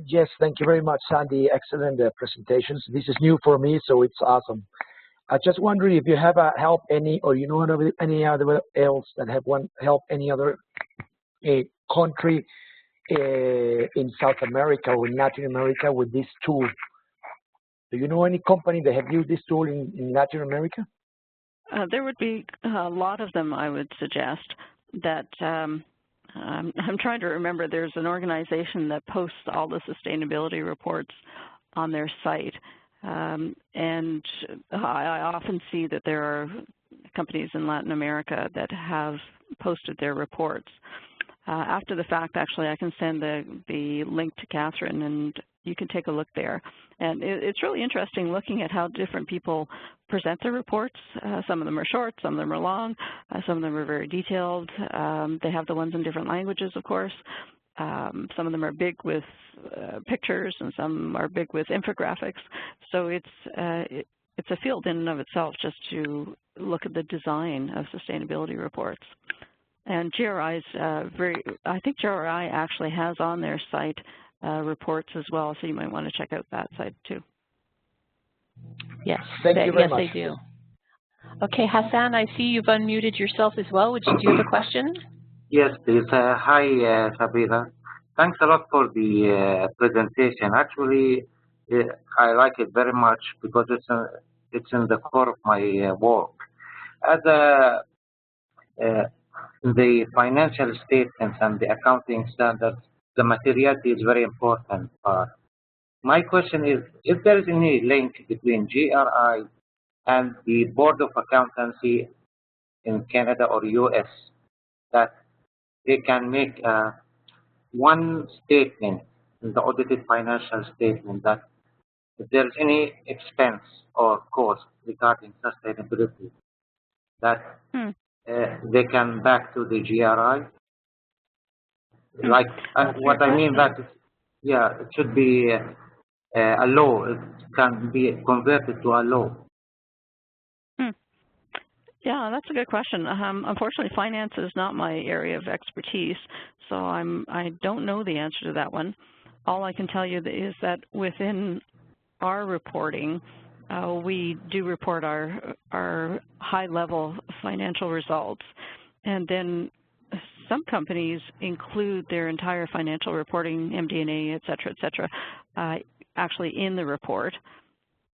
Yes, thank you very much, Sandy. Excellent presentations. This is new for me, so it's awesome. I just wondering if you have helped any, or you know any other else that have helped any other country in South America or in Latin America with this tool. Do you know any company that have used this tool in Latin America? There would be a lot of them, I would suggest. That I'm trying to remember. There's an organization that posts all the sustainability reports on their site. And I often see that there are companies in Latin America that have posted their reports. After the fact, actually, I can send the link to Catherine, and you can take a look there. And it's really interesting looking at how different people present their reports. Some of them are short, some of them are long, some of them are very detailed. They have the ones in different languages, of course. Some of them are big with pictures, and some are big with infographics. So it's a field in and of itself just to look at the design of sustainability reports. And GRI's I think GRI actually has on their site reports as well, so you might want to check out that site too. Yes, thank you very much. Yes, they do. Okay, Hassan, I see you've unmuted yourself as well. Do you have a question? Yes, please. Hi, Sabina. Thanks a lot for the presentation. Actually, I like it very much because it's in the core of my work. As the financial statements and the accounting standards, the materiality is very important part. My question is, if there is any link between GRI and the Board of Accountancy in Canada or US, that they can make one statement in the audited financial statement that if there is any expense or cost regarding sustainability, that they can back to the GRI. Like what I mean that, yeah, it should be a law. It can be converted to a law. Yeah, that's a good question. Unfortunately, finance is not my area of expertise, so I don't know the answer to that one. All I can tell you is that within our reporting, we do report our high-level financial results, and then some companies include their entire financial reporting, MD&A, et cetera, actually in the report.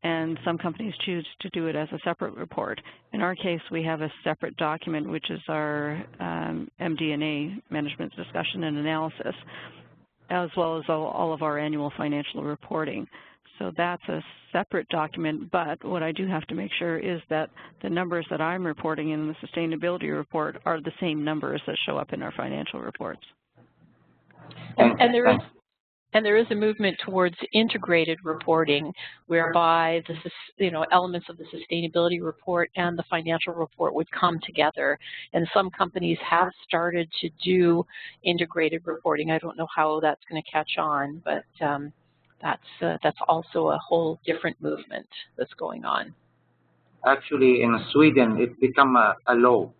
And some companies choose to do it as a separate report. In our case, we have a separate document, which is our MD&A, Management Discussion and Analysis, as well as all of our annual financial reporting. So that's a separate document, but what I do have to make sure is that the numbers that I'm reporting in the sustainability report are the same numbers that show up in our financial reports. And there is a movement towards integrated reporting, whereby the elements of the sustainability report and the financial report would come together. And some companies have started to do integrated reporting. I don't know how that's going to catch on, but that's also a whole different movement that's going on. Actually, in Sweden, it become a law.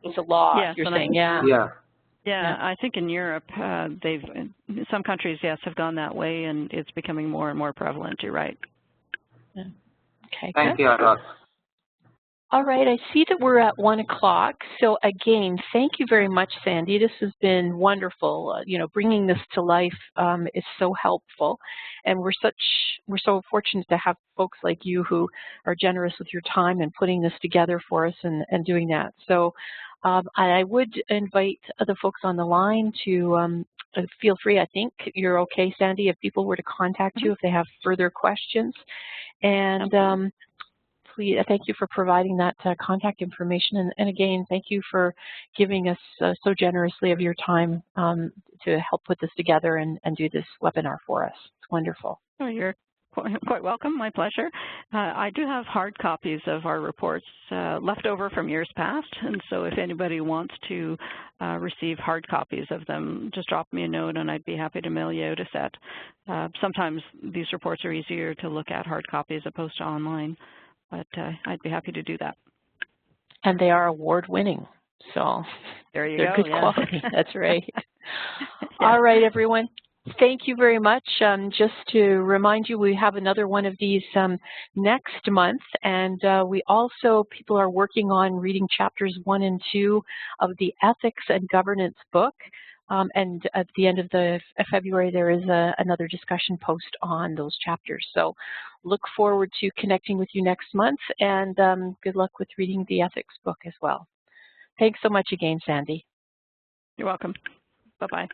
It's a law. Yes, you're saying, yeah. Yeah, I think in Europe, some countries, yes, have gone that way, and it's becoming more and more prevalent. You're right. Yeah. Okay. Thank you a lot. All right, I see that we're at 1 o'clock. So again, thank you very much, Sandy. This has been wonderful. Bringing this to life is so helpful, and we're so fortunate to have folks like you who are generous with your time and putting this together for us and doing that. So I would invite the folks on the line to feel free. I think you're okay, Sandy, if people were to contact you if they have further questions. And please, thank you for providing that contact information. And again, thank you for giving us so generously of your time to help put this together and do this webinar for us. It's wonderful. Oh, you're Quite welcome, my pleasure. I do have hard copies of our reports left over from years past, and so if anybody wants to receive hard copies of them, just drop me a note and I'd be happy to mail you out a set. Sometimes these reports are easier to look at hard copy as opposed to online, but I'd be happy to do that. And they are award-winning, so there you they're go, good yeah. quality. That's right. Yeah. All right, everyone. Thank you very much. Just to remind you, we have another one of these next month, and we also, people are working on reading chapters 1 and 2 of the Ethics and Governance book. And at the end of February, there is another discussion post on those chapters. So look forward to connecting with you next month, and good luck with reading the ethics book as well. Thanks so much again, Sandy. You're welcome. Bye-bye.